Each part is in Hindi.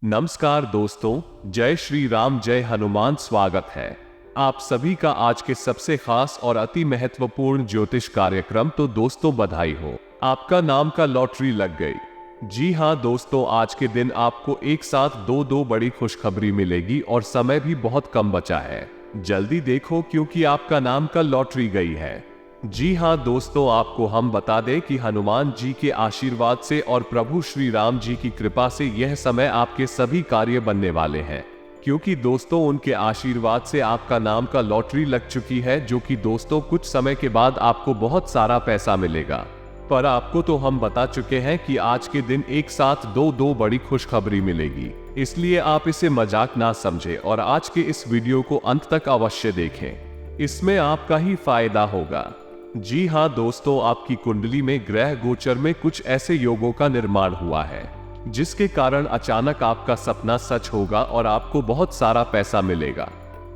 नमस्कार दोस्तों, जय श्री राम, जय हनुमान। स्वागत है आप सभी का आज के सबसे खास और अति महत्वपूर्ण ज्योतिष कार्यक्रम। तो दोस्तों बधाई हो, आपका नाम का लॉटरी लग गई। जी हाँ दोस्तों, आज के दिन आपको एक साथ दो बड़ी खुशखबरी मिलेगी और समय भी बहुत कम बचा है। जल्दी देखो क्योंकि आपका नाम का लॉटरी गई है। जी हाँ दोस्तों, आपको हम बता दें कि हनुमान जी के आशीर्वाद से और प्रभु श्री राम जी की कृपा से यह समय आपके सभी कार्य बनने वाले हैं, क्योंकि दोस्तों उनके आशीर्वाद से आपका नाम का लॉटरी लग चुकी है, जो कि दोस्तों कुछ समय के बाद आपको बहुत सारा पैसा मिलेगा। पर आपको तो हम बता चुके हैं कि आज के दिन एक साथ दो बड़ी खुशखबरी मिलेगी, इसलिए आप इसे मजाक ना समझें और आज के इस वीडियो को अंत तक अवश्य देखें, इसमें आपका ही फायदा होगा। जी हाँ दोस्तों, आपकी कुंडली में ग्रह गोचर में कुछ ऐसे योगों का निर्माण हुआ है जिसके कारण अचानक आपका सपना सच होगा और आपको बहुत सारा पैसा मिलेगा।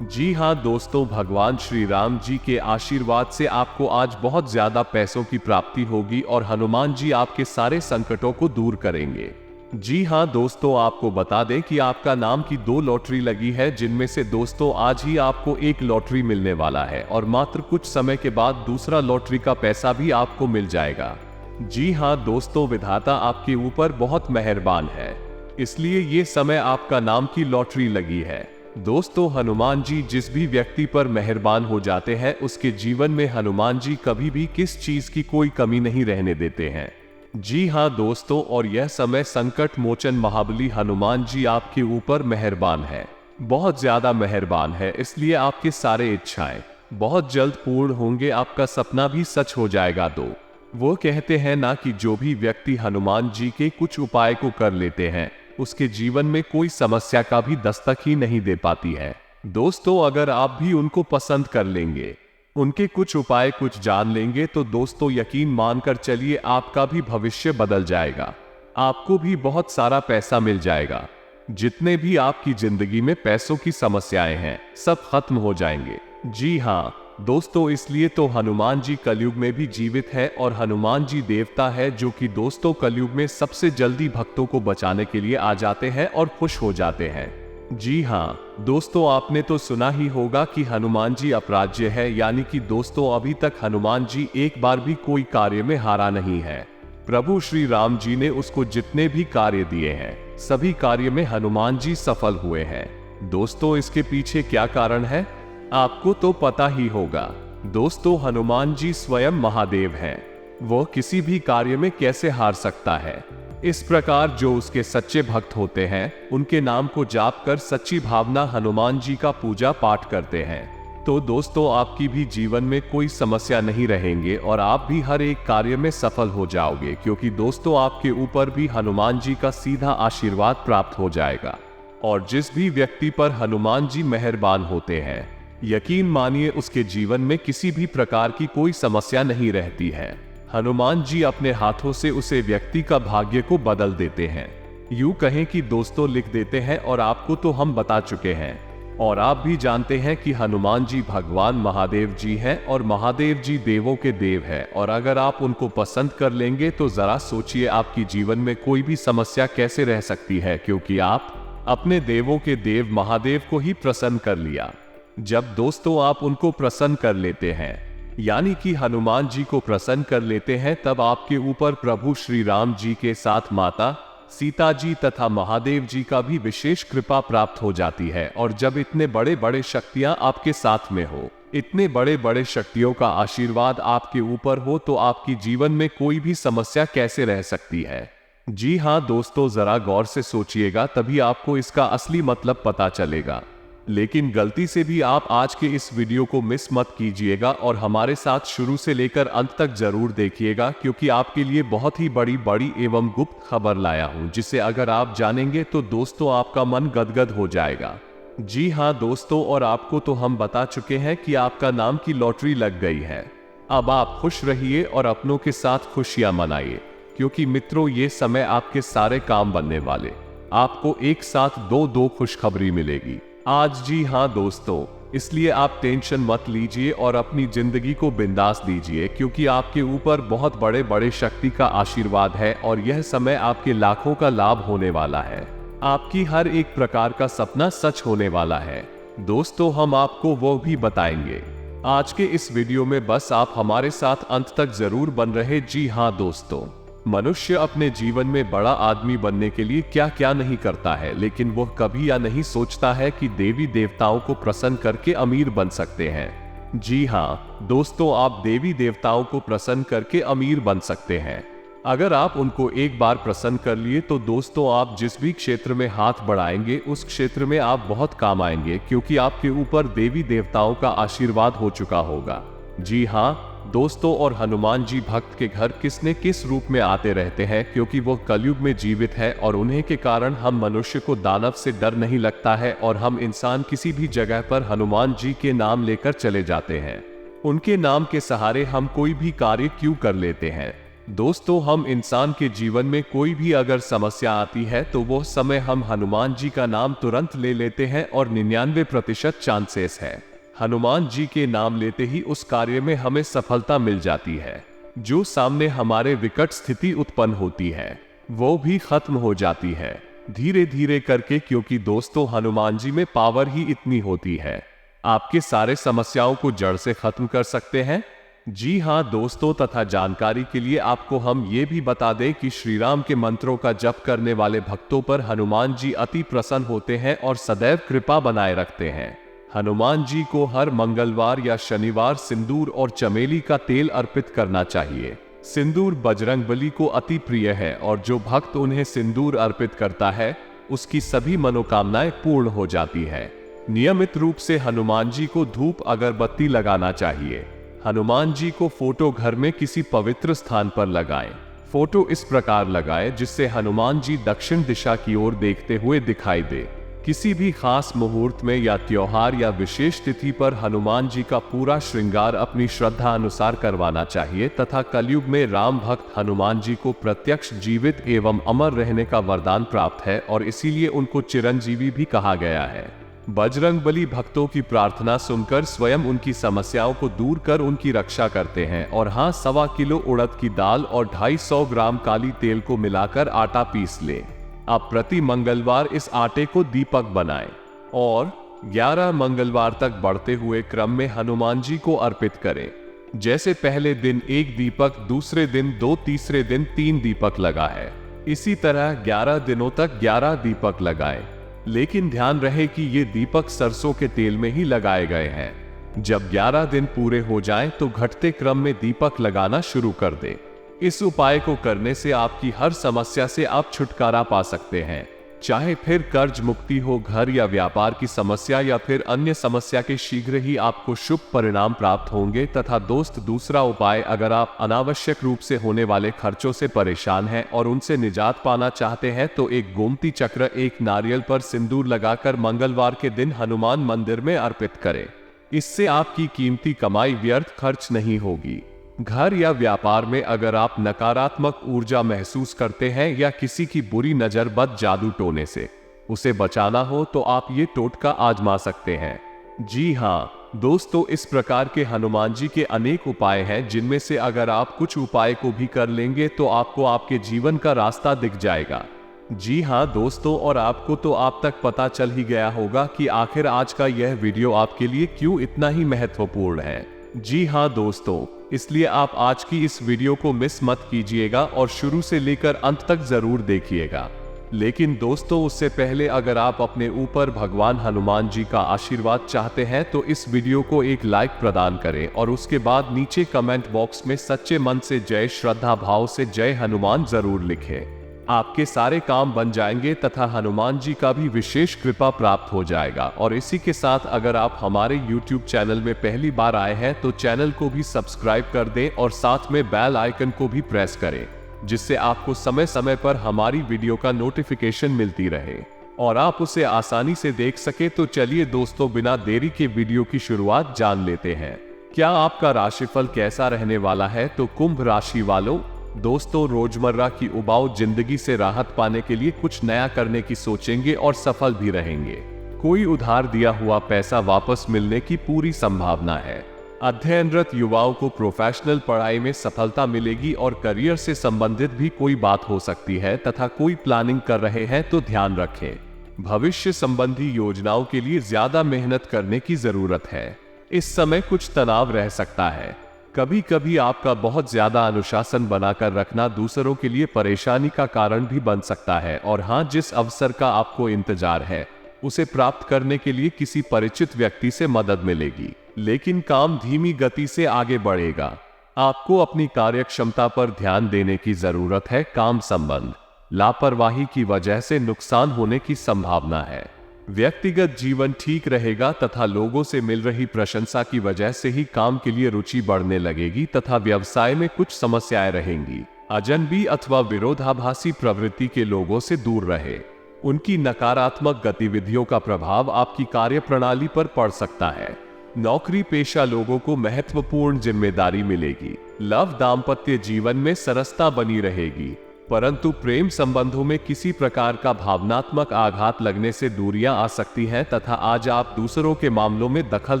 जी हाँ दोस्तों, भगवान श्री राम जी के आशीर्वाद से आपको आज बहुत ज्यादा पैसों की प्राप्ति होगी और हनुमान जी आपके सारे संकटों को दूर करेंगे। जी हाँ दोस्तों, आपको बता दें कि आपका नाम की 2 लॉटरी लगी है, जिनमें से दोस्तों आज ही आपको एक लॉटरी मिलने वाला है और मात्र कुछ समय के बाद दूसरा लॉटरी का पैसा भी आपको मिल जाएगा। जी हाँ दोस्तों, विधाता आपके ऊपर बहुत मेहरबान है, इसलिए ये समय आपका नाम की लॉटरी लगी है। दोस्तों हनुमान जी जिस भी व्यक्ति पर मेहरबान हो जाते हैं, उसके जीवन में हनुमान जी कभी भी किस चीज की कोई कमी नहीं रहने देते हैं। जी हाँ दोस्तों, और यह समय संकट मोचन महाबली हनुमान जी आपके ऊपर मेहरबान है, बहुत ज्यादा मेहरबान है, इसलिए आपके सारे इच्छाएं बहुत जल्द पूर्ण होंगे, आपका सपना भी सच हो जाएगा। तो वो कहते हैं ना कि जो भी व्यक्ति हनुमान जी के कुछ उपाय को कर लेते हैं, उसके जीवन में कोई समस्या का भी दस्तक ही नहीं दे पाती है। दोस्तों अगर आप भी उनको पसंद कर लेंगे, उनके कुछ उपाय कुछ जान लेंगे, तो दोस्तों यकीन मानकर चलिए आपका भी भविष्य बदल जाएगा, आपको भी बहुत सारा पैसा मिल जाएगा। जितने भी आपकी जिंदगी में पैसों की समस्याएं हैं, सब खत्म हो जाएंगे। जी हाँ दोस्तों, इसलिए तो हनुमान जी कलयुग में भी जीवित है और हनुमान जी देवता है, जो कि दोस्तों कलयुग में सबसे जल्दी भक्तों को बचाने के लिए आ जाते हैं और खुश हो जाते हैं। जी हाँ दोस्तों, आपने तो सुना ही होगा कि हनुमान जी अपराज्य है, यानी कि दोस्तों अभी तक हनुमान जी एक बार भी कोई कार्य में हारा नहीं है। प्रभु श्री राम जी ने उसको जितने भी कार्य दिए हैं, सभी कार्य में हनुमान जी सफल हुए हैं। दोस्तों इसके पीछे क्या कारण है, आपको तो पता ही होगा। दोस्तों हनुमान जी स्वयं महादेव हैं, वो किसी भी कार्य में कैसे हार सकता है। इस प्रकार जो उसके सच्चे भक्त होते हैं, उनके नाम को जाप कर सच्ची भावना हनुमान जी का पूजा पाठ करते हैं, तो दोस्तों आपकी भी जीवन में कोई समस्या नहीं रहेंगे और आप भी हर एक कार्य में सफल हो जाओगे, क्योंकि दोस्तों आपके ऊपर भी हनुमान जी का सीधा आशीर्वाद प्राप्त हो जाएगा। और जिस भी व्यक्ति पर हनुमान जी मेहरबान होते हैं, यकीन मानिए उसके जीवन में किसी भी प्रकार की कोई समस्या नहीं रहती है। हनुमान जी अपने हाथों से उसे व्यक्ति का भाग्य को बदल देते हैं, यूं कहें कि दोस्तों लिख देते हैं। और आपको तो हम बता चुके हैं और आप भी जानते हैं कि हनुमान जी भगवान महादेव जी हैं और महादेव जी देवों के देव हैं, और अगर आप उनको पसंद कर लेंगे तो जरा सोचिए आपकी जीवन में कोई भी समस्या कैसे रह सकती है, क्योंकि आप अपने देवों के देव महादेव को ही प्रसन्न कर लिया। जब दोस्तों आप उनको प्रसन्न कर लेते हैं, यानी कि हनुमान जी को प्रसन्न कर लेते हैं, तब आपके ऊपर प्रभु श्री राम जी के साथ माता सीता जी तथा महादेव जी का भी विशेष कृपा प्राप्त हो जाती है। और जब इतने बड़े बड़े शक्तियां आपके साथ में हो, इतने बड़े बड़े शक्तियों का आशीर्वाद आपके ऊपर हो, तो आपकी जीवन में कोई भी समस्या कैसे रह सकती है। जी हाँ दोस्तों, जरा गौर से सोचिएगा, तभी आपको इसका असली मतलब पता चलेगा। लेकिन गलती से भी आप आज के इस वीडियो को मिस मत कीजिएगा और हमारे साथ शुरू से लेकर अंत तक जरूर देखिएगा, क्योंकि आपके लिए बहुत ही बड़ी एवं गुप्त खबर लाया हूं, जिसे अगर आप जानेंगे तो दोस्तों आपका मन गदगद हो जाएगा। जी हाँ दोस्तों, और आपको तो हम बता चुके हैं कि आपका नाम की लॉटरी लग गई है। अब आप खुश रहिए और अपनों के साथ खुशियां मनाइए, क्योंकि मित्रों ये समय आपके सारे काम बनने वाले, आपको एक साथ दो खुशखबरी मिलेगी आज। जी हाँ दोस्तों, इसलिए आप टेंशन मत लीजिए और अपनी जिंदगी को बिंदास दीजिए, क्योंकि आपके ऊपर बहुत बड़े बड़े शक्ति का आशीर्वाद है और यह समय आपके लाखों का लाभ होने वाला है। आपकी हर एक प्रकार का सपना सच होने वाला है। दोस्तों, हम आपको वो भी बताएंगे। आज के इस वीडियो में बस आप हमारे साथ अंत तक जरूर बन रहे। जी हाँ दोस्तों, मनुष्य अपने जीवन में बड़ा आदमी बनने के लिए क्या क्या नहीं करता है, लेकिन वह कभी या नहीं सोचता है कि देवी देवताओं को प्रसन्न करके अमीर बन सकते हैं। जी हाँ दोस्तों, आप देवी देवताओं को प्रसन्न करके अमीर बन सकते हैं। अगर आप उनको एक बार प्रसन्न कर लिए तो दोस्तों, आप जिस भी क्षेत्र में हाथ बढ़ाएंगे उस क्षेत्र में आप बहुत काम आएंगे, क्योंकि आपके ऊपर देवी देवताओं का आशीर्वाद हो चुका होगा। जी हाँ दोस्तों, और हनुमान जी भक्त के घर किस रूप में आते रहते हैं, क्योंकि वो कलयुग में जीवित है और उन्हीं के कारण हम मनुष्य को दानव से डर नहीं लगता है और हम इंसान किसी भी जगह पर हनुमान जी के नाम लेकर चले जाते हैं। उनके नाम के सहारे हम कोई भी कार्य क्यों कर लेते हैं। दोस्तों, हम इंसान के जीवन में कोई भी अगर समस्या आती है तो वो समय हम हनुमान जी का नाम तुरंत ले लेते हैं और 99% चांसेस है हनुमान जी के नाम लेते ही उस कार्य में हमें सफलता मिल जाती है। जो सामने हमारे विकट स्थिति उत्पन्न होती है वो भी खत्म हो जाती है धीरे धीरे करके, क्योंकि दोस्तों हनुमान जी में पावर ही इतनी होती है, आपके सारे समस्याओं को जड़ से खत्म कर सकते हैं। जी हाँ दोस्तों, तथा जानकारी के लिए आपको हम ये भी बता दें कि श्री राम के मंत्रों का जप करने वाले भक्तों पर हनुमान जी अति प्रसन्न होते हैं और सदैव कृपा बनाए रखते हैं। हनुमान जी को हर मंगलवार या शनिवार सिंदूर और चमेली का तेल अर्पित करना चाहिए। सिंदूर बजरंगबली को अति प्रिय है और जो भक्त उन्हें सिंदूर अर्पित करता है उसकी सभी मनोकामनाएं पूर्ण हो जाती है। नियमित रूप से हनुमान जी को धूप अगरबत्ती लगाना चाहिए। हनुमान जी को फोटो घर में किसी पवित्र स्थान पर लगाएं। फोटो इस प्रकार लगाएं जिससे हनुमान जी दक्षिण दिशा की ओर देखते हुए दिखाई दे। किसी भी खास मुहूर्त में या त्योहार या विशेष तिथि पर हनुमान जी का पूरा श्रृंगार अपनी श्रद्धा अनुसार करवाना चाहिए तथा कलयुग में राम भक्त हनुमान जी को प्रत्यक्ष जीवित एवं अमर रहने का वरदान प्राप्त है और इसीलिए उनको चिरंजीवी भी कहा गया है। बजरंगबली भक्तों की प्रार्थना सुनकर स्वयं उनकी समस्याओं को दूर कर उनकी रक्षा करते हैं। और हाँ, 1.25 किलो उड़द की दाल और 250 ग्राम काली तेल को मिलाकर आटा पीस लें। आप प्रति मंगलवार इस आटे को दीपक बनाएं और 11 मंगलवार तक बढ़ते हुए क्रम में हनुमान जी को अर्पित करें। जैसे पहले दिन 1 दीपक, दूसरे दिन 2, तीसरे दिन 3 दीपक लगा है, इसी तरह 11 दिनों तक 11 दीपक लगाएं। लेकिन ध्यान रहे कि ये दीपक सरसों के तेल में ही लगाए गए हैं। जब 11 दिन पूरे हो जाएं तो घटते क्रम में दीपक लगाना शुरू कर दें। इस उपाय को करने से आपकी हर समस्या से आप छुटकारा पा सकते हैं, चाहे फिर कर्ज मुक्ति हो, घर या व्यापार की समस्या या फिर अन्य समस्या के शीघ्र ही आपको शुभ परिणाम प्राप्त होंगे। तथा दोस्त, दूसरा उपाय, अगर आप अनावश्यक रूप से होने वाले खर्चों से परेशान हैं और उनसे निजात पाना चाहते हैं तो एक गोमती चक्र, एक नारियल पर सिंदूर लगाकर मंगलवार के दिन हनुमान मंदिर में अर्पित करें। इससे आपकी कीमती कमाई व्यर्थ खर्च नहीं होगी। घर या व्यापार में अगर आप नकारात्मक ऊर्जा महसूस करते हैं या किसी की बुरी नजर, बद, जादू टोने से उसे बचाना हो तो आप ये टोटका आजमा सकते हैं। जी हाँ दोस्तों, इस प्रकार के हनुमान जी के अनेक उपाय हैं जिनमें से अगर आप कुछ उपाय को भी कर लेंगे तो आपको आपके जीवन का रास्ता दिख जाएगा। जी हाँ दोस्तों, और आपको तो आप तक पता चल ही गया होगा कि आखिर आज का यह वीडियो आपके लिए क्यों इतना ही महत्वपूर्ण है। जी हाँ दोस्तों, इसलिए आप आज की इस वीडियो को मिस मत कीजिएगा और शुरू से लेकर अंत तक जरूर देखिएगा। लेकिन दोस्तों, उससे पहले अगर आप अपने ऊपर भगवान हनुमान जी का आशीर्वाद चाहते हैं तो इस वीडियो को एक लाइक प्रदान करें और उसके बाद नीचे कमेंट बॉक्स में सच्चे मन से जय, श्रद्धा भाव से जय हनुमान जरूर लिखें। आपके सारे काम बन जाएंगे तथा हनुमान जी का भी विशेष कृपा प्राप्त हो जाएगा। और इसी के साथ अगर आप हमारे YouTube चैनल में पहली बार आए हैं तो चैनल को भी सब्सक्राइब कर दें और साथ में बेल आइकन को भी प्रेस करें, जिससे आपको समय समय पर हमारी वीडियो का नोटिफिकेशन मिलती रहे और आप उसे आसानी से देख सके। तो चलिए दोस्तों, बिना देरी के वीडियो की शुरुआत जान लेते हैं। क्या आपका राशिफल कैसा रहने वाला है? तो कुंभ राशि वालों, दोस्तों, रोजमर्रा की उबाऊ जिंदगी से राहत पाने के लिए कुछ नया करने की सोचेंगे और सफल भी रहेंगे। कोई उधार दिया हुआ पैसा वापस मिलने की पूरी संभावना है। अध्ययनरत युवाओं को प्रोफेशनल पढ़ाई में सफलता मिलेगी और करियर से संबंधित भी कोई बात हो सकती है तथा कोई प्लानिंग कर रहे हैं तो ध्यान रखें। भविष्य संबंधी योजनाओं के लिए ज्यादा मेहनत करने की जरूरत है। इस समय कुछ तनाव रह सकता है। कभी कभी आपका बहुत ज्यादा अनुशासन बनाकर रखना दूसरों के लिए परेशानी का कारण भी बन सकता है। और हाँ, जिस अवसर का आपको इंतजार है उसे प्राप्त करने के लिए किसी परिचित व्यक्ति से मदद मिलेगी, लेकिन काम धीमी गति से आगे बढ़ेगा। आपको अपनी कार्यक्षमता पर ध्यान देने की जरूरत है। काम संबंध लापरवाही की वजह से नुकसान होने की संभावना है। व्यक्तिगत जीवन ठीक रहेगा तथा लोगों से मिल रही प्रशंसा की वजह से ही काम के लिए रुचि बढ़ने लगेगी तथा व्यवसाय में कुछ समस्याएं रहेंगी। अजनबी अथवा विरोधाभासी प्रवृत्ति के लोगों से दूर रहे। उनकी नकारात्मक गतिविधियों का प्रभाव आपकी कार्यप्रणाली पर पड़ सकता है। नौकरी पेशा लोगों को महत्वपूर्ण जिम्मेदारी मिलेगी। लव दाम्पत्य जीवन में सरसता बनी रहेगी, परंतु प्रेम संबंधों में किसी प्रकार का भावनात्मक आघात लगने से दूरियां आ सकती हैं तथा आज आप दूसरों के मामलों में दखल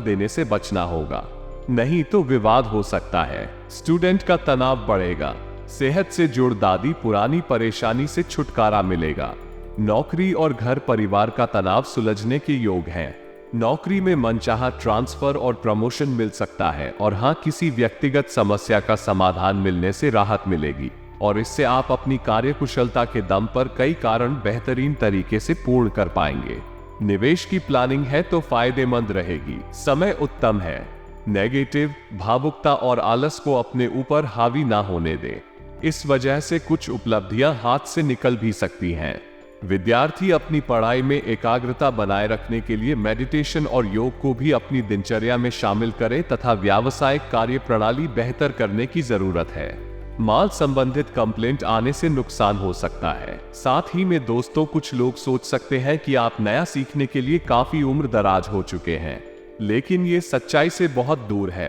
देने से बचना होगा, नहीं तो विवाद हो सकता है। स्टूडेंट का तनाव बढ़ेगा। सेहत से जुड़ दादी पुरानी परेशानी से छुटकारा मिलेगा। नौकरी और घर परिवार का तनाव सुलझने के योग हैं। नौकरी में मनचाहा ट्रांसफर और प्रमोशन मिल सकता है। और हाँ, किसी व्यक्तिगत समस्या का समाधान मिलने से राहत मिलेगी और इससे आप अपनी कार्यकुशलता के दम पर कई कारण बेहतरीन तरीके से पूर्ण कर पाएंगे। निवेश की प्लानिंग है तो फायदेमंद रहेगी। समय उत्तम है। नेगेटिव भावुकता और आलस को अपने ऊपर हावी ना होने दे। इस वजह से कुछ उपलब्धियां हाथ से निकल भी सकती हैं। विद्यार्थी अपनी पढ़ाई में एकाग्रता बनाए रखने के लिए मेडिटेशन और योग को भी अपनी दिनचर्या में शामिल करें तथा व्यावसायिक कार्य प्रणाली बेहतर करने की जरूरत है। माल संबंधित कंप्लेंट आने से नुकसान हो सकता है। साथ ही में दोस्तों, कुछ लोग सोच सकते हैं कि आप नया सीखने के लिए काफी उम्र दराज हो चुके हैं, लेकिन ये सच्चाई से बहुत दूर है।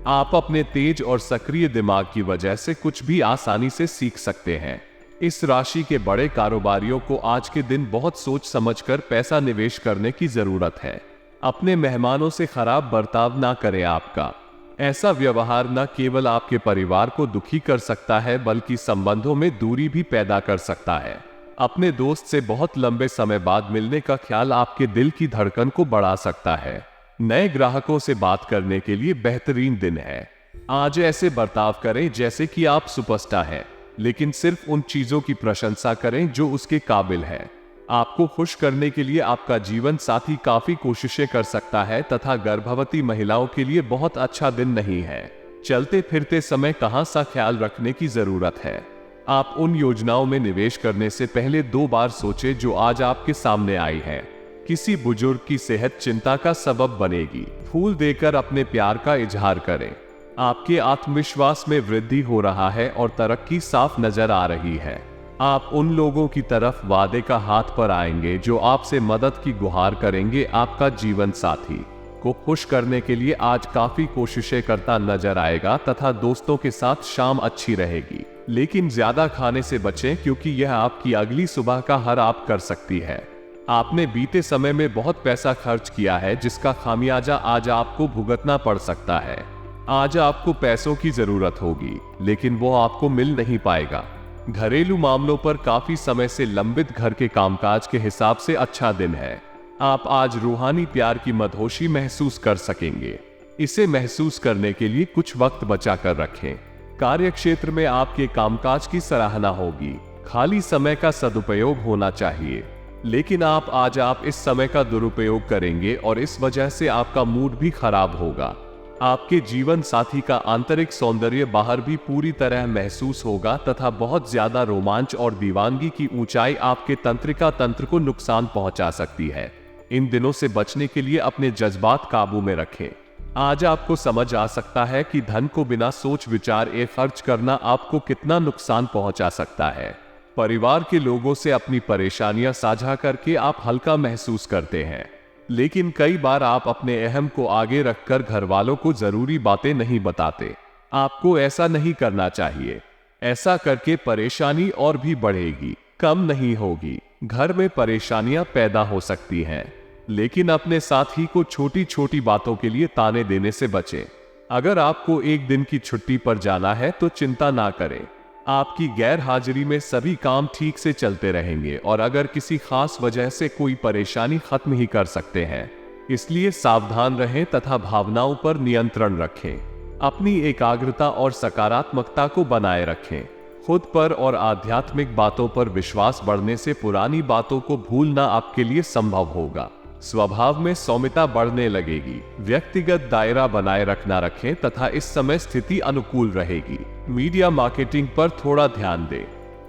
आप अपने तेज और सक्रिय दिमाग की वजह से कुछ भी आसानी से सीख सकते हैं। इस राशि के बड़े कारोबारियों को आज के दिन बहुत सोच समझकर पैसा निवेश करने की जरूरत है। अपने मेहमानों से खराब बर्ताव ना करें। आपका ऐसा व्यवहार न केवल आपके परिवार को दुखी कर सकता है बल्कि संबंधों में दूरी भी पैदा कर सकता है। अपने दोस्त से बहुत लंबे समय बाद मिलने का ख्याल आपके दिल की धड़कन को बढ़ा सकता है। नए ग्राहकों से बात करने के लिए बेहतरीन दिन है। आज ऐसे बर्ताव करें जैसे कि आप सुपरस्टार हैं, लेकिन सिर्फ उन चीजों की प्रशंसा करें जो उसके काबिल है। आपको खुश करने के लिए आपका जीवन साथी काफी कोशिशें कर सकता है तथा गर्भवती महिलाओं के लिए बहुत अच्छा दिन नहीं है। चलते फिरते समय कहां सा ख्याल रखने की जरूरत है। आप उन योजनाओं में निवेश करने से पहले 2 बार सोचें जो आज आपके सामने आई है। किसी बुजुर्ग की सेहत चिंता का सबब बनेगी। फूल देकर अपने प्यार का इजहार करें। आपके आत्मविश्वास में वृद्धि हो रहा है और तरक्की साफ नजर आ रही है। आप उन लोगों की तरफ वादे का हाथ पर आएंगे जो आपसे मदद की गुहार करेंगे। आपका जीवन साथी को खुश करने के लिए आज काफी कोशिशें करता नजर आएगा तथा दोस्तों के साथ शाम अच्छी रहेगी, लेकिन ज्यादा खाने से बचें क्योंकि यह आपकी अगली सुबह का हर आप कर सकती है। आपने बीते समय में बहुत पैसा खर्च किया है जिसका खामियाजा आज आपको भुगतना पड़ सकता है। आज आपको पैसों की जरूरत होगी, लेकिन वो आपको मिल नहीं पाएगा। घरेलू मामलों पर काफी समय से लंबित घर के कामकाज के हिसाब से अच्छा दिन है। आप आज रूहानी प्यार की मदहोशी महसूस कर सकेंगे। इसे महसूस करने के लिए कुछ वक्त बचा कर रखें। कार्यक्षेत्र में आपके कामकाज की सराहना होगी। खाली समय का सदुपयोग होना चाहिए, लेकिन आप इस समय का दुरुपयोग करेंगे और इस वजह से आपका मूड भी खराब होगा। आपके जीवन साथी का आंतरिक सौंदर्य बाहर भी पूरी तरह महसूस होगा तथा बहुत ज्यादा रोमांच और दीवानगी की ऊंचाई आपके तंत्रिका तंत्र को नुकसान पहुंचा सकती है। इन दिनों से बचने के लिए अपने जज्बात काबू में रखें। आज आपको समझ आ सकता है कि धन को बिना सोच विचार खर्च करना आपको कितना नुकसान पहुंचा सकता है। परिवार के लोगों से अपनी परेशानियां साझा करके आप हल्का महसूस करते हैं, लेकिन कई बार आप अपने अहम को आगे रखकर घर वालों को जरूरी बातें नहीं बताते। आपको ऐसा नहीं करना चाहिए। ऐसा करके परेशानी और भी बढ़ेगी, कम नहीं होगी। घर में परेशानियां पैदा हो सकती हैं, लेकिन अपने साथी को छोटी छोटी बातों के लिए ताने देने से बचें। अगर आपको एक दिन की छुट्टी पर जाना है तो चिंता ना करें। आपकी गैर हाजिरी में सभी काम ठीक से चलते रहेंगे और अगर किसी खास वजह से कोई परेशानी खत्म ही कर सकते हैं। इसलिए सावधान रहें तथा भावनाओं पर नियंत्रण रखें। अपनी एकाग्रता और सकारात्मकता को बनाए रखें। खुद पर और आध्यात्मिक बातों पर विश्वास बढ़ने से पुरानी बातों को भूलना आपके लिए संभव होगा। स्वभाव में सौम्यता बढ़ने लगेगी। व्यक्तिगत दायरा बनाए रखना रखें तथा इस समय स्थिति अनुकूल रहेगी। मीडिया मार्केटिंग पर थोड़ा ध्यान दें।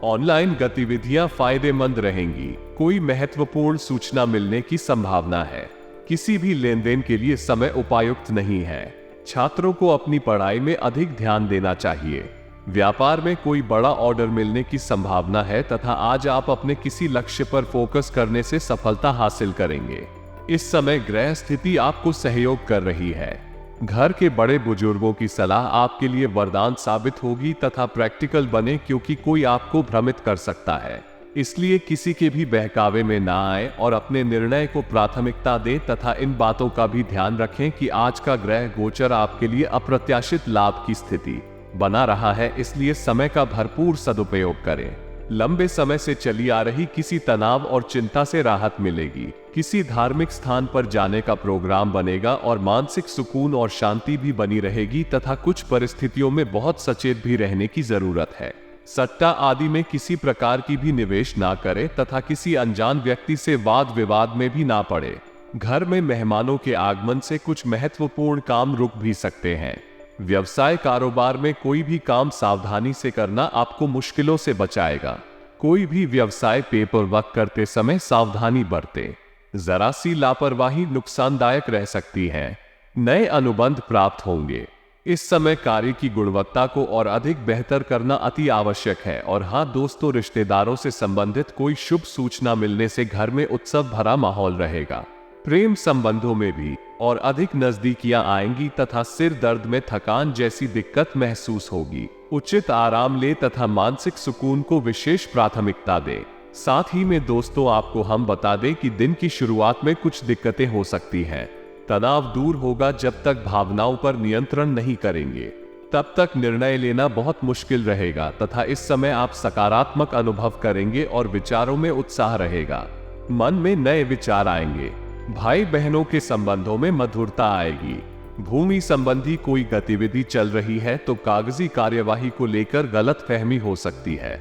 ऑनलाइन गतिविधियां फायदेमंद रहेंगी। कोई महत्वपूर्ण सूचना मिलने की संभावना है। किसी भी लेन देन के लिए समय उपयुक्त नहीं है। छात्रों को अपनी पढ़ाई में अधिक ध्यान देना चाहिए। व्यापार में कोई बड़ा ऑर्डर मिलने की संभावना है तथा आज आप अपने किसी लक्ष्य पर फोकस करने से सफलता हासिल करेंगे। इस समय ग्रह स्थिति आपको सहयोग कर रही है। घर के बड़े बुजुर्गों की सलाह आपके लिए वरदान साबित होगी तथा प्रैक्टिकल बने क्योंकि कोई आपको भ्रमित कर सकता है। इसलिए किसी के भी बहकावे में ना आए और अपने निर्णय को प्राथमिकता दें तथा इन बातों का भी ध्यान रखें कि आज का ग्रह गोचर आपके लिए अप्रत्याशित लाभ की स्थिति बना रहा है, इसलिए समय का भरपूर सदुपयोग करें। लंबे समय से चली आ रही किसी तनाव और चिंता से राहत मिलेगी। किसी धार्मिक स्थान पर जाने का प्रोग्राम बनेगा और मानसिक सुकून और शांति भी बनी रहेगी तथा कुछ परिस्थितियों में बहुत सचेत भी रहने की जरूरत है। सट्टा आदि में किसी प्रकार की भी निवेश ना करें तथा किसी अनजान व्यक्ति से वाद विवाद में भी ना पड़े। घर में मेहमानों के आगमन से कुछ महत्वपूर्ण काम रुक भी सकते हैं। व्यवसाय कारोबार में कोई भी काम सावधानी से करना आपको मुश्किलों से बचाएगा। कोई भी व्यवसाय पेपर वर्क करते समय सावधानी बरतें। जरा सी लापरवाही नुकसानदायक रह सकती है। नए अनुबंध प्राप्त होंगे। इस समय कार्य की गुणवत्ता को और अधिक बेहतर करना अति आवश्यक है। और हाँ दोस्तों, रिश्तेदारों से संबंधित कोई शुभ सूचना मिलने से घर में उत्सव भरा माहौल रहेगा। प्रेम संबंधों में भी और अधिक नजदीकियां आएंगी तथा सिर दर्द में थकान जैसी दिक्कत महसूस होगी। उचित आराम ले तथा मानसिक सुकून को विशेष प्राथमिकता दें। साथ ही में दोस्तों, आपको हम बता दें कि दिन की शुरुआत में कुछ दिक्कतें हो सकती हैं। तनाव दूर होगा जब तक भावनाओं पर नियंत्रण नहीं करेंगे। तब तक निर्णय लेना बहुत मुश्किल रहेगा तथा इस समय आप सकारात्मक अनुभव करेंगे और विचारों में उत्साह रहेगा। मन में नए विचार आएंगे। भाई बहनों के संबंधों में मधुरता आएगी। भूमि संबंधी कोई गतिविधि चल रही है तो कागजी कार्यवाही को लेकर गलतफहमी हो सकती है।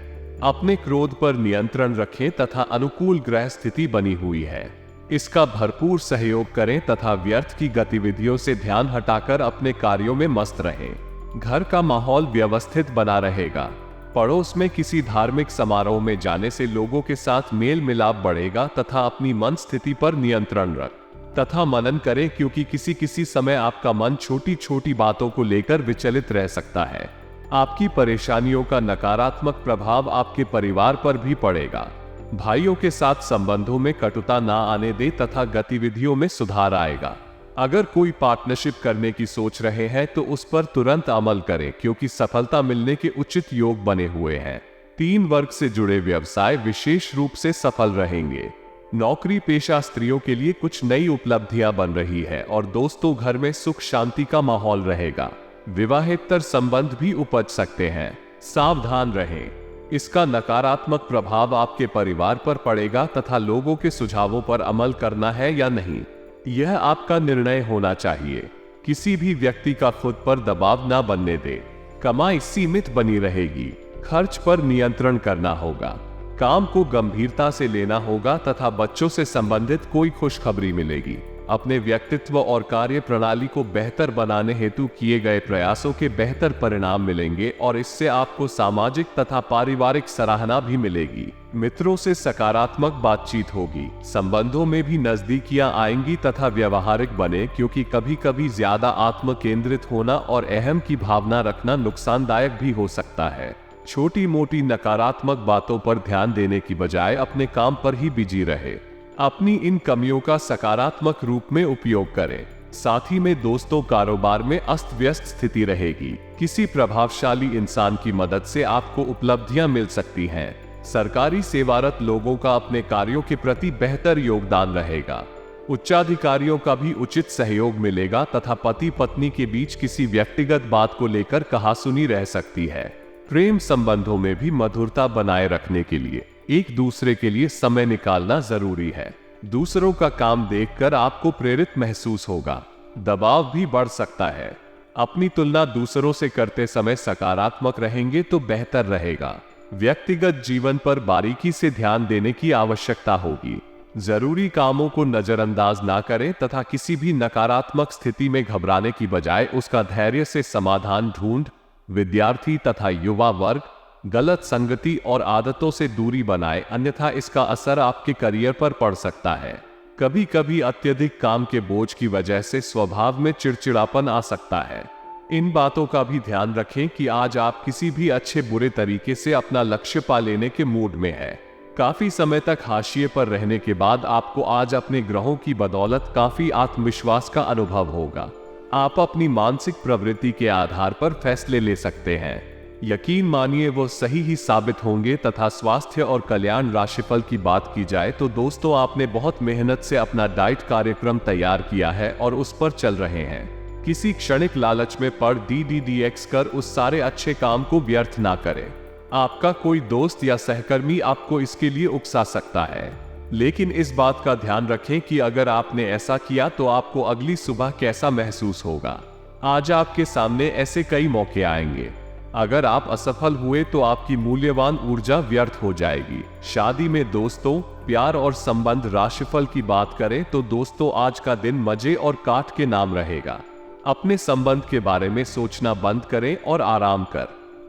अपने क्रोध पर नियंत्रण रखें तथा अनुकूल ग्रह स्थिति बनी हुई है। इसका भरपूर सहयोग करें तथा व्यर्थ की गतिविधियों से ध्यान हटाकर अपने कार्यों में मस्त रहें। घर का माहौल व्यवस्थित बना रहेगा। पड़ोस में किसी धार्मिक समारोह में जाने से लोगों के साथ मेल मिलाप बढ़ेगा तथा अपनी मन स्थिति पर नियंत्रण रख तथा मनन करें क्योंकि किसी समय आपका मन छोटी छोटी बातों को लेकर विचलित रह सकता है। आपकी परेशानियों का नकारात्मक प्रभाव आपके परिवार पर भी पड़ेगा। भाइयों के साथ संबंधों में कटुता ना आने दे तथा गतिविधियों में सुधार आएगा। अगर कोई पार्टनरशिप करने की सोच रहे हैं तो उस पर तुरंत अमल करें क्योंकि सफलता मिलने के उचित योग बने हुए हैं। 3 वर्ग से जुड़े व्यवसाय विशेष रूप से सफल रहेंगे। नौकरी पेशा स्त्रियों के लिए कुछ नई उपलब्धियां बन रही है और दोस्तों घर में सुख शांति का माहौल रहेगा। विवाहेतर संबंध भी उपज सकते हैं। सावधान रहें। इसका नकारात्मक प्रभाव आपके परिवार पर पड़ेगा तथा लोगों के सुझावों पर अमल करना है या नहीं, यह आपका निर्णय होना चाहिए। किसी भी व्यक्ति का खुद पर दबाव ना बनने दे। कमाई सीमित बनी रहेगी। खर्च पर नियंत्रण करना होगा। काम को गंभीरता से लेना होगा तथा बच्चों से संबंधित कोई खुशखबरी मिलेगी। अपने व्यक्तित्व और कार्य प्रणाली को बेहतर बनाने हेतु किए गए प्रयासों के बेहतर परिणाम मिलेंगे और इससे आपको सामाजिक तथा पारिवारिक सराहना भी मिलेगी। मित्रों से सकारात्मक बातचीत होगी। संबंधों में भी नजदीकियां आएंगी तथा व्यवहारिक बने क्योंकि कभी कभी ज्यादा आत्म केंद्रित होना और अहम की भावना रखना नुकसानदायक भी हो सकता है। छोटी मोटी नकारात्मक बातों पर ध्यान देने की बजाय अपने काम पर ही बिजी रहे। अपनी इन कमियों का सकारात्मक रूप में उपयोग करें। साथ ही में दोस्तों, कारोबार में अस्त व्यस्त स्थिति रहेगी। किसी प्रभावशाली इंसान की मदद से आपको उपलब्धियां मिल सकती हैं। सरकारी सेवारत लोगों का अपने कार्यों के प्रति बेहतर योगदान रहेगा। उच्चाधिकारियों का भी उचित सहयोग मिलेगा तथा पति पत्नी के बीच किसी व्यक्तिगत बात को लेकर कहासुनी रह सकती है। प्रेम संबंधों में भी मधुरता बनाए रखने के लिए एक दूसरे के लिए समय निकालना जरूरी है। दूसरों का काम देखकर आपको प्रेरित महसूस होगा, दबाव भी बढ़ सकता है। अपनी तुलना दूसरों से करते समय सकारात्मक रहेंगे तो बेहतर रहेगा। व्यक्तिगत जीवन पर बारीकी से ध्यान देने की आवश्यकता होगी। जरूरी कामों को नजरअंदाज ना करें तथा किसी भी नकारात्मक स्थिति में घबराने की बजाय उसका धैर्य से समाधान ढूंढ। विद्यार्थी तथा युवा वर्ग गलत संगति और आदतों से दूरी बनाए, अन्यथा इसका असर आपके करियर पर पड़ सकता है। कभी कभी अत्यधिक काम के बोझ की वजह से स्वभाव में चिड़चिड़ापन आ सकता है। इन बातों का भी ध्यान रखें कि आज आप किसी भी अच्छे बुरे तरीके से अपना लक्ष्य पा लेने के मूड में हैं। काफी समय तक हाशिए पर रहने के बाद आपको आज अपने ग्रहों की बदौलत काफी आत्मविश्वास का अनुभव होगा। आप अपनी मानसिक प्रवृत्ति के आधार पर फैसले ले सकते हैं। यकीन मानिए वो सही ही साबित होंगे। तथा स्वास्थ्य और कल्याण राशिफल की बात की जाए तो दोस्तों, आपने बहुत मेहनत से अपना डाइट कार्यक्रम तैयार किया है और उस पर चल रहे हैं। किसी क्षणिक लालच में पड़ DDDX कर उस सारे अच्छे काम को व्यर्थ ना करें। आपका कोई दोस्त या सहकर्मी आपको इसके लिए उकसा सकता है, लेकिन इस बात का ध्यान रखें कि अगर आपने ऐसा किया तो आपको अगली सुबह कैसा महसूस होगा। आज आपके सामने ऐसे कई मौके आएंगे। अगर आप असफल हुए तो आपकी मूल्यवान ऊर्जा व्यर्थ हो जाएगी। शादी में दोस्तों, प्यार और संबंध राशिफल की बात करें तो दोस्तों, आज का दिन मजे और काट के नाम रहेगा। अपने संबंध के बारे में सोचना बंद करें और आराम कर,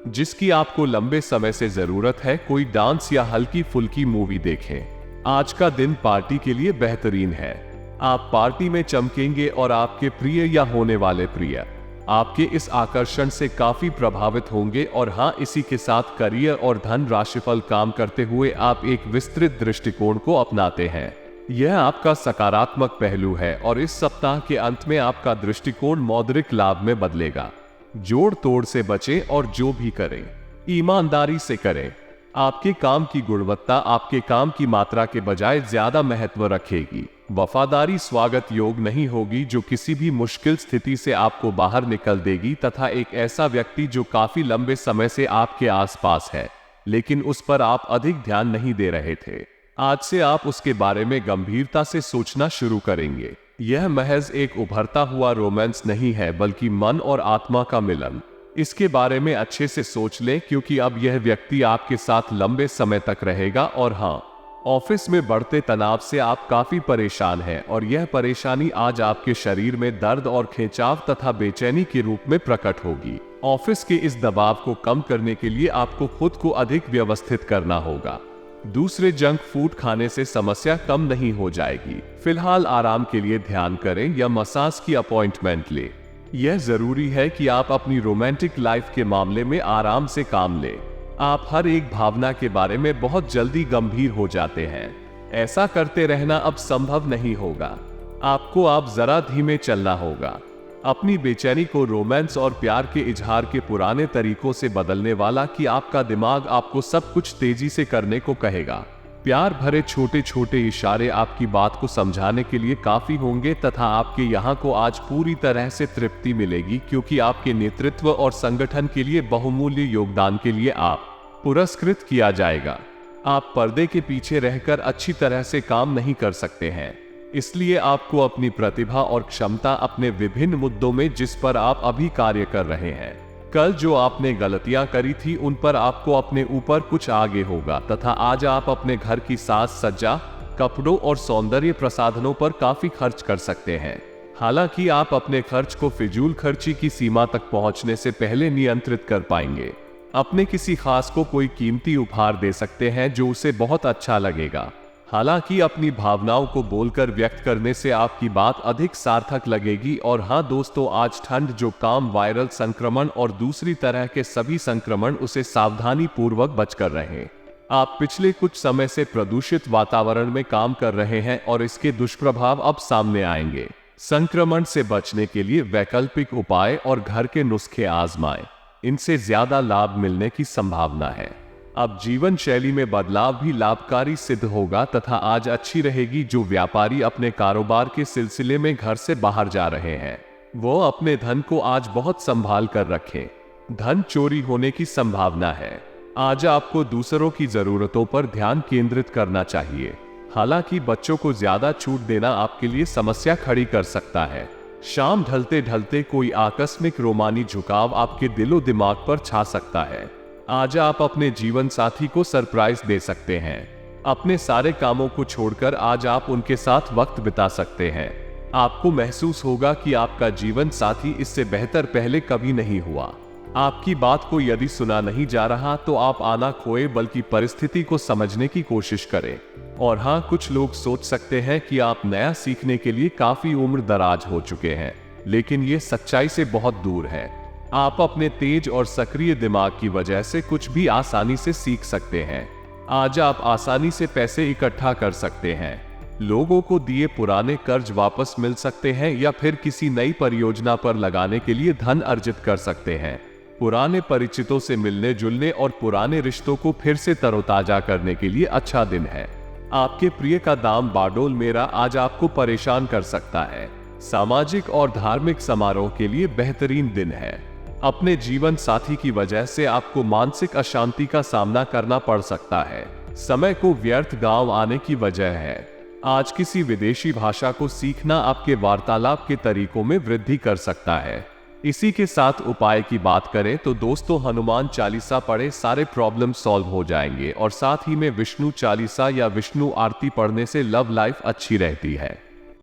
जिसकी आपको लंबे समय से जरूरत है, कोई डांस या हल्की फुल्की मूवी देखें। आज का दिन पार्टी के लिए बेहतरीन है। आप पार्टी में चमकेंगे और आपके प्रिय या होने वाले प्रिय आपके इस आकर्षण से काफी प्रभावित होंगे। और हाँ, इसी के साथ करियर और धन राशिफल काम करते हुए आप एक विस्तृत दृष्टिकोण को अपनाते हैं। यह आपका सकारात्मक पहलू है और इस सप्ताह के अंत में आपका दृष्टिकोण मौद्रिक लाभ में बदलेगा। जोड़ तोड़ से बचें और जो भी करें ईमानदारी से करें। आपके काम की गुणवत्ता आपके काम की मात्रा के बजाय ज्यादा महत्व रखेगी। वफादारी स्वागत योग नहीं होगी, जो किसी भी मुश्किल स्थिति से आपको बाहर निकल देगी। तथा एक ऐसा व्यक्ति जो काफी लंबे समय से आपके आसपास है, लेकिन उस पर आप अधिक ध्यान नहीं दे रहे थे, आज से आप उसके बारे में गंभीरता से सोचना शुरू करेंगे। यह महज एक उभरता हुआ रोमांस नहीं है, बल्कि मन और आत्मा का मिलन। इसके बारे में अच्छे से सोच लें, क्योंकि अब यह व्यक्ति आपके साथ लंबे समय तक रहेगा। और हाँ, ऑफिस में बढ़ते तनाव से आप काफी परेशान हैं और यह परेशानी आज आपके शरीर में दर्द और खिंचाव तथा बेचैनी के रूप में प्रकट होगी। ऑफिस के इस दबाव को कम करने के लिए आपको खुद को अधिक व्यवस्थित करना होगा। दूसरे जंक फूड खाने से समस्या कम नहीं हो जाएगी। फिलहाल आराम के लिए ध्यान करें या मसाज की अपॉइंटमेंट लें। यह जरूरी है कि आप अपनी रोमांटिक लाइफ के मामले में आराम से काम लें। आप हर एक भावना के बारे में बहुत जल्दी गंभीर हो जाते हैं। ऐसा करते रहना अब संभव नहीं होगा। आपको आप जरा धीमे चलना होगा। अपनी बेचैनी को रोमांस और प्यार के इजहार के पुराने तरीकों से बदलने वाला कि आपका दिमाग आपको सब कुछ तेजी से करने को कहेगा। प्यार भरे छोटे छोटे इशारे आपकी बात को समझाने के लिए काफी होंगे तथा आपके यहाँ को आज पूरी तरह से तृप्ति मिलेगी, क्योंकि आपके नेतृत्व और संगठन के लिए बहुमूल्य योगदान के लिए आप पुरस्कृत किया जाएगा। आप पर्दे के पीछे रहकर अच्छी तरह से काम नहीं कर सकते हैं, इसलिए आपको अपनी प्रतिभा और क्षमता अपने विभिन्न मुद्दों में जिस पर आप अभी कार्य कर रहे हैं, कल जो आपने गलतियां करी थी उन पर आपको अपने ऊपर कुछ आगे होगा। तथा आज आप अपने घर की साज सज्जा, कपड़ों और सौंदर्य प्रसाधनों पर काफी खर्च कर सकते हैं। हालांकि आप अपने खर्च को फिजूल खर्ची की सीमा तक पहुंचने से पहले नियंत्रित कर पाएंगे। अपने किसी खास को कोई कीमती उपहार दे सकते हैं जो उसे बहुत अच्छा लगेगा। हालांकि अपनी भावनाओं को बोलकर व्यक्त करने से आपकी बात अधिक सार्थक लगेगी। और हाँ दोस्तों, आज ठंड जो काम वायरल संक्रमण और दूसरी तरह के सभी संक्रमण, उसे सावधानी पूर्वक बचकर रहें। आप पिछले कुछ समय से प्रदूषित वातावरण में काम कर रहे हैं और इसके दुष्प्रभाव अब सामने आएंगे। संक्रमण से बचने के लिए वैकल्पिक उपाय और घर के नुस्खे आजमाएं, इनसे ज्यादा लाभ मिलने की संभावना है। अब जीवन शैली में बदलाव भी लाभकारी सिद्ध होगा तथा आज अच्छी रहेगी। जो व्यापारी अपने कारोबार के सिलसिले में घर से बाहर जा रहे हैं वो अपने धन को आज बहुत संभाल कर रखें। धन चोरी होने की संभावना है। आज आपको दूसरों की जरूरतों पर ध्यान केंद्रित करना चाहिए। हालांकि बच्चों को ज्यादा छूट देना आपके लिए समस्या खड़ी कर सकता है। शाम ढलते ढलते कोई आकस्मिक रोमानी झुकाव आपके दिलो दिमाग पर छा सकता है। आज आप अपने जीवन साथी को सरप्राइज दे सकते हैं। अपने सारे कामों को छोड़कर आज आप उनके साथ वक्त बिता सकते हैं। आपको महसूस होगा कि आपका जीवन साथी इससे बेहतर पहले कभी नहीं हुआ। आपकी बात को यदि सुना नहीं जा रहा तो आप आना खोए बल्कि परिस्थिति को समझने की कोशिश करें। और हाँ, कुछ लोग सोच सकते हैं कि आप नया सीखने के लिए काफी उम्र दराज हो चुके हैं, लेकिन ये सच्चाई से बहुत दूर है। आप अपने तेज और सक्रिय दिमाग की वजह से कुछ भी आसानी से सीख सकते हैं। आज आप आसानी से पैसे इकट्ठा कर सकते हैं। लोगों को दिए पुराने कर्ज वापस मिल सकते हैं या फिर किसी नई परियोजना पर लगाने के लिए धन अर्जित कर सकते हैं। पुराने परिचितों से मिलने जुलने और पुराने रिश्तों को फिर से तरोताजा करने के लिए अच्छा दिन है। आपके प्रिय का दाम बारडोल मेरा आज आपको परेशान कर सकता है। सामाजिक और धार्मिक समारोह के लिए बेहतरीन दिन है। अपने जीवन साथी की वजह से आपको मानसिक अशांति का सामना करना पड़ सकता है। समय को व्यर्थ गांव आने की वजह है। आज किसी विदेशी भाषा को सीखना आपके वार्तालाप के तरीकों में वृद्धि कर सकता है। इसी के साथ उपाय की बात करें तो दोस्तों, हनुमान चालीसा पढ़े, सारे प्रॉब्लम सॉल्व हो जाएंगे। और साथ ही में विष्णु चालीसा या विष्णु आरती पढ़ने से लव लाइफ अच्छी रहती है।